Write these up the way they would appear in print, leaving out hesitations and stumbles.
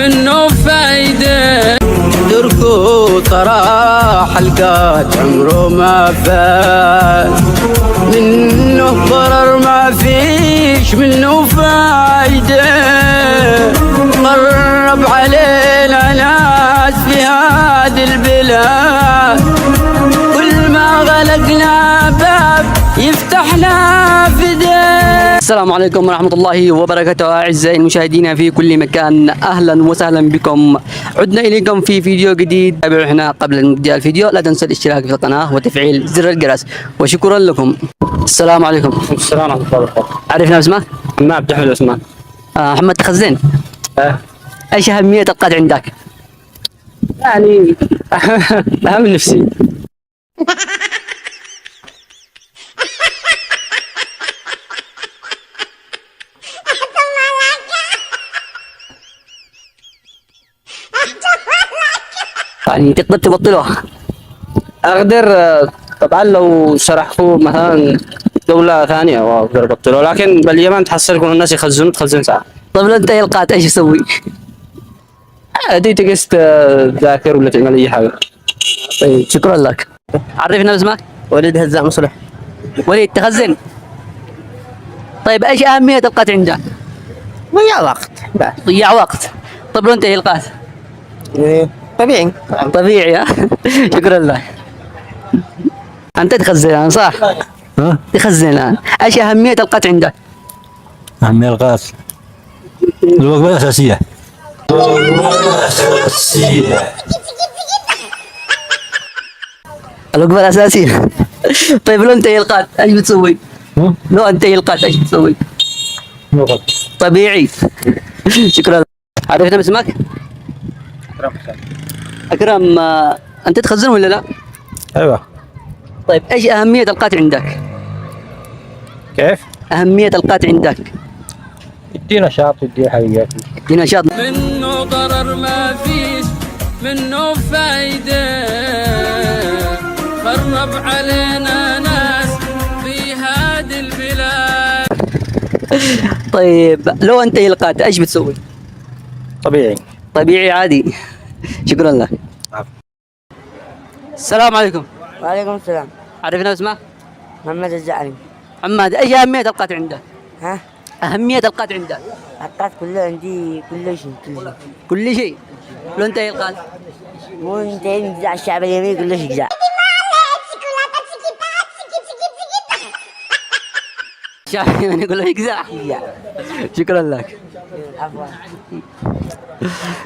منه فايدة. دركو ترى حلقات عمره ما فات، منه ضرر ما فيش منه فايدة. قرب علينا ناس في هذه البلاد، كل ما غلقنا باب يفتحنا فداء. السلام عليكم ورحمة الله وبركاته أعزائي المشاهدين في كل مكان، أهلا وسهلا بكم. عدنا إليكم في فيديو جديد. تابعونا قبل انتهاء الفيديو، لا تنسوا الاشتراك في القناة وتفعيل زر الجرس، وشكرا لكم. السلام عليكم. السلام ورحمة الله وبركاته. عرفنا اسمك؟ محمد عبد الحميد عثمان. محمد تخزين. ايش أهمية القطع عندك؟ يعني أهم نفسي. يعني تقدر تبطله؟ أقدر طبعا لو شرحوا مثلا دولة ثانية وأقدر أبطله، لكن باليمن تحصل يكون الناس يخزنون تخزن ساعة. طيب لو انت القات ايش يسوي؟ عادي تقست تذاكر ولا تعمل أي حاجة. طيب شكرا لك. عرفنا اسمك؟ وليد هزاع مصلح. وليد تخزن. طيب ايش أهمية القطع عندك؟ ضيع وقت. ضياع وقت. طيب لو انت القات؟ طبيعي. طبيعي ها؟ شكرا لك. انت تخزن الان صح؟ تخزن الان. ايش أهمية القطع عندك؟ أهمية الغاز الوجبة الأساسية. الوجبة الأساسية. طيب لو انت القات ايش بتسوي؟ لو انت القات ايش بتسوي؟ طبيعي. شكرا لك. عرفنا اسمك؟ أكرم. أنت تخزن ولا لا؟ أيوة. طيب إيش أهمية القطع عندك؟ كيف؟ أهمية القطع عندك؟ يدي نشاط يدي حاجات. يدي نشاط. منه ضرر ما فيش منه فايدة. خرب علينا ناس في هذه البلاد. طيب لو أنت القات إيش بتسوي؟ طبيعي. طبيعي عادي. شكرا لك. السلام عليكم. وعليكم السلام. عرفنا اسمك؟ محمد الزعري. محمد، ايش أهمية القطع عندك؟ ها؟ أهمية القطع عندك؟ القات كله عندي كل شيء كل شيء. كل شيء. لو أنت القات؟ مو انت نزع الشعب اليمني كل شيء جزع. شايف يعني يقول لك يجزع. شكرا لك. عفوا.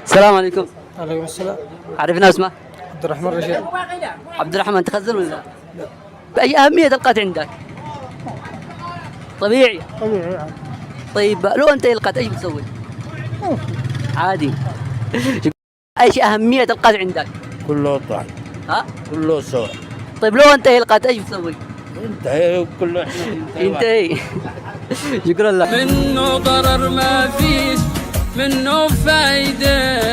السلام عليكم. عليكم السلام. عرفنا اسمك؟ عبد الرحمن رشيد. عبد الرحمن تخزن ولا لا؟ بأي أهمية القطع عندك؟ طبيعي. طبيعي. طيب لو أنت القطع إيش بتسوي؟ عادي. إيش أهمية القطع عندك؟ كله طعم. ها؟ كله سوا. طيب لو أنت القطع إيش بتسوي؟ انت كله انتهي. شكرا لك. منه ضرر ما فيش منه فايدة.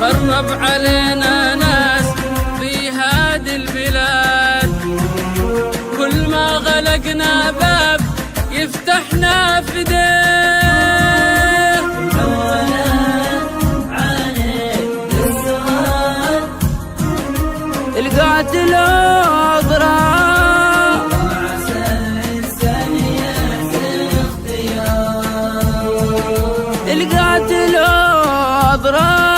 خرب علينا ناس في هذه البلاد، كل ما غلقنا باب يفتحنا فداه. القاتل أضرار، القاتل أضرار.